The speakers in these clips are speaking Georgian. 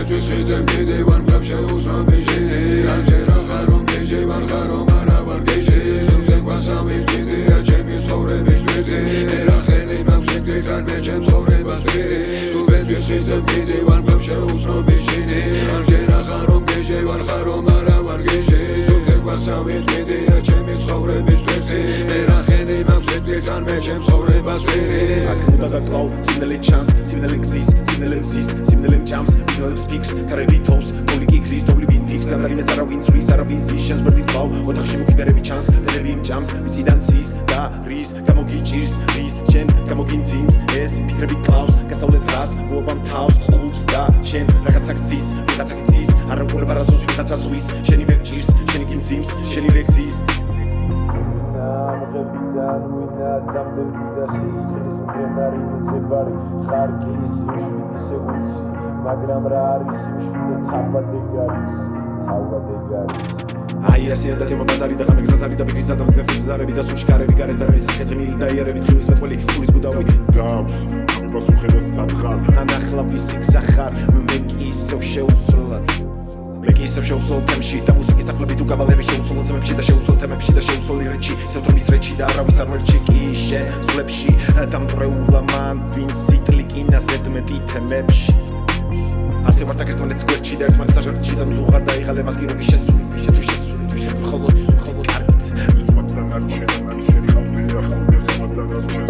სულვერთვის ხიდებ კიდე ვარ მგლავ შეუზრო ბეჟინი არჯერა ხარო გეჟე ვარ ხარო მარა ვარ გეჟე სულზე გვასამი კიდეა ჩემი ცხოვრების პირდი ერახელი მაქვს ეგდეთან მე ჩემ ცხოვრებას პირი სულვერთვის ხიდებ კიდე ვარ მგლავ შეუზრო ბეჟინი არჯერა ხარო გეჟე ვარ ხარო მარა ვარ გეჟე სულზე გვასამი კიდეა ჩემი ცხოვრების პირდი ერახელი მაქვს ეგდეთან მე ჩემ ცხოვრებას პირი აქ უნდა დაკლავ სიმდელე ჩანს სიმდელე გზის სიმდელე ჭამს ვიდეოებს ფიქს თარები თოვს პოლიკი ქრის თოვლი ვინდიქს დამარიმეს არავინ ზრის არავინ ზის შენს გვერდით კლავ ოთახში მუქიბერები ჩანს დელები იმჭამს ვიციდან ცის და რის გამოგიჭირს რის შენ გამოგინძიმს ეს ფიქრები კლავს გასავლეთ რას უობამ თავს ხუბს და შენ რაღაცა გზის ვიღაცა გზის არ უყურებ არასდროს ვიღაცა ზღვის შენი ვერ ჭირს შენი გიმძიმს შენი ვერ გზის ამღებიდან ვინა დამდები და სისხლის მგენარი მიწებარი ხარ კი ის შვიდი სეულცი მაგრამ რა არის შვიდე თავადეგარიც აი ასე და თემა ბაზარი და ღამე გზაზარი და ბიგრიზა და მზებს გზარები და სულში კარები გარეთ და რის ხეზმილი და იარები თბილის მეტყველი სულის ბუდავი დაბს მიბასუხე და სათხარ ანახლა ვისი გზახარ მე კი ისევ შეუსრულად მე კი ისევ შეუსრულ თემში და მუსიკის დახლები თუ კავალერი შეუსრულ ძმებში და შეუსრულ თემებში და შეუსრული რეჩი სევთრომის რეჩი და არავის არ ვერჩი კი შენ სულებში დამტრეულა მან ვინც იტლიკინა ზედმეტი თემებში ასე ვარ დაგერთმანეთ გვერდში და ერთმანეთს აჟერჩი და მზუღარ დაიღალე მას გიროგი შეცული მხოლოდ კარგით ეს მათთან არჩენა ისე ხალხია ხალხი მათთან არჩენა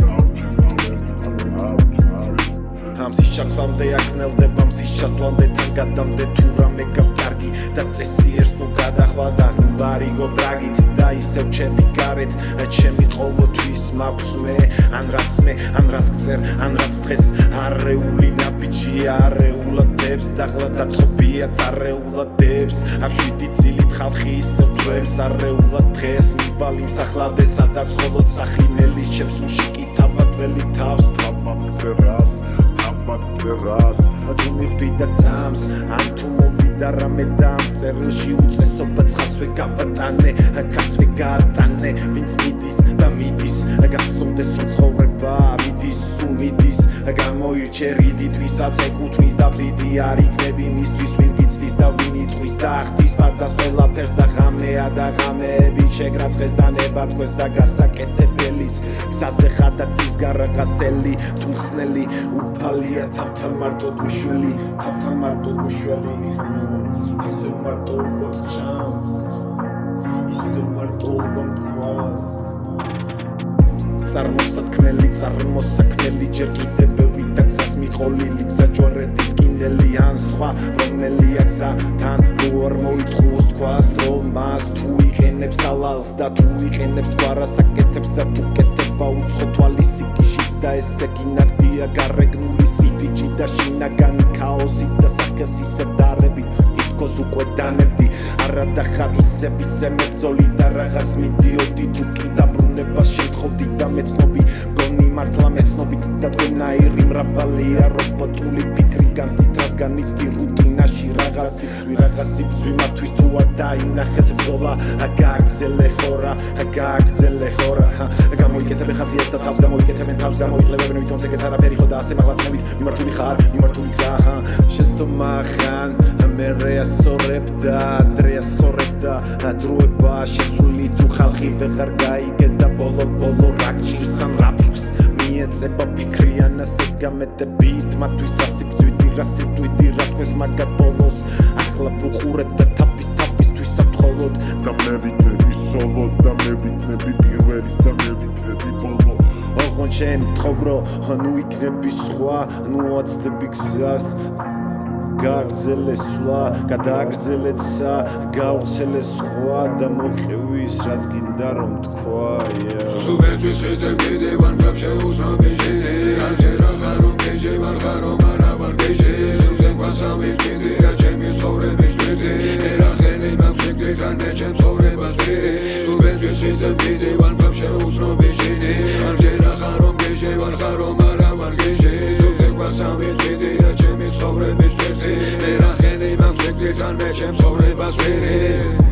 ამის ჩაქვამდე აკნელდება მზის ჩასვლამდე თან გადამდე თუ რამე გავკარგი და წესი ერთს თუ გადახვა და ვარიგო ბრაგით და ისევ ჩემი გარეთ ჩემი ყოველთვის მაქვს მე ან რაც გწერ ან რაც დღეს არეული ნაბიჯი არეულადებს დაღლა დაწყობიათ არეულადებს აბშვიდი წილით ხალხი ისევ თვებს არეულად დღეს მიბალი მსახლადე სადაც მხოლოდ სახინელი ჩემს სულში კი თავადველი თავს წერას თუ მიხვდი და წამს ან თუ მოვიდა რამე და წერილში უწესობა ცხასვე გავატანე გასვე გაატანე ვინც მიდის და მიდის გასწონდეს რომ ცხოვრება მიდის სულ მიდის გამოიჩერიდით ვისაც ეკუთვნის და ფლიდი არ იქნები მისთვის ვინ გიცდის და ვინ იტყვის და ახდის პარდას ყველაფერს და ღამეა და ღამეები შეგრაცხეს და ნება თქოს და გასაკეთებელის გზაზე ხარ და გზის გარაღასელი თუ ხსნელი უფალია თავთან მარტოდ მშველი ისე მარტო ჩამს ისე მარტო ვამთქვას წარმოსაქმელი ჯერ კიდევ ბევრი და გზას მიყოლილი გზა ჯვარედის კიდელი ან სხვა რომელია გზა თან როარ მოიწყოს თქვას რომ მას თუ იყენებს ალალს და თუ იყენებს თვარას აკეთებს და თუ კეთება უცხო თვალის სიკიში და ესე გინახდია გარეგნული სიდიჯი და შინაგანი ქაოსი და სახეს ისე დარები თითქოს უკვე დანებდი არა და ხარ ისე მებრძოლი და რაღაც მიდიოდი თუ კი დაბრუნებას შემთხოვდი და მეცნობი გონი მართლა მეცნობით და თქვენაირი მრავალია რობოტული ფიქრი განცდით რადგან იცდი რუტინაში რაღაც სიბძვი მათთვის თუ არ დაინახეს ბრძოლა გააგრძელე ჰორა გამოიკეთებ ხაზიას და თავს გამოიკეთებენ თავს გამოიყლებებენ ვითომ ეგეც არაფერი ხო და ასე მაღლაცნებით მიმართული ხარ მიმართული გზა შეცდომა ხან მე რეასორებ და დროება შესული თუ ხალხი ვეღარ გაიგეთ და ბოლო რა გჭირს ან რა ფიქრს მიეწება ფიქრიან ასე გამეტებით მათთვის რა სიბძვიდი რა თქოს მაგათ ბოლოს ახლა ვუყურებ და თავისთვის საფრთხოლოდ და მე ვიქნები სოლო და მე ვიქნები პირველის და მე ვიქნები ბოლო ოღონდ შენ თხოვრო ნუ იქნები სხვა ნუ აცდები გზას გააგრძელე სვლა გადააგრძელეცა გაუცელე სხვა და მოყევის რაც გინდა რომ თქვა სულვერთვის ხიდებ კიდე ვარ მგლავ შეუზრო ბეჟინი არჯერა ხარო გეჟე ვარ ხარო მარა ვარ გეჟე სულზე გვასამი კიდეა ჩემი ცხოვრების პირდი ერახელი მაქვს ეგდეთან მე ჩემ ცხოვრებას პირი სულვერთვის ხიდებ კიდე ვარ მგლავ შეუზრო ბეჟინი არჯერა ხარო გეჟე ვარ ხარო მარა ვარ გეჟე სულზე გვასამი კიდეა ჩემი ცხოვრების პირდი ერახელი მაქვს ეგდეთან მე ჩემ ცხოვრებას პირი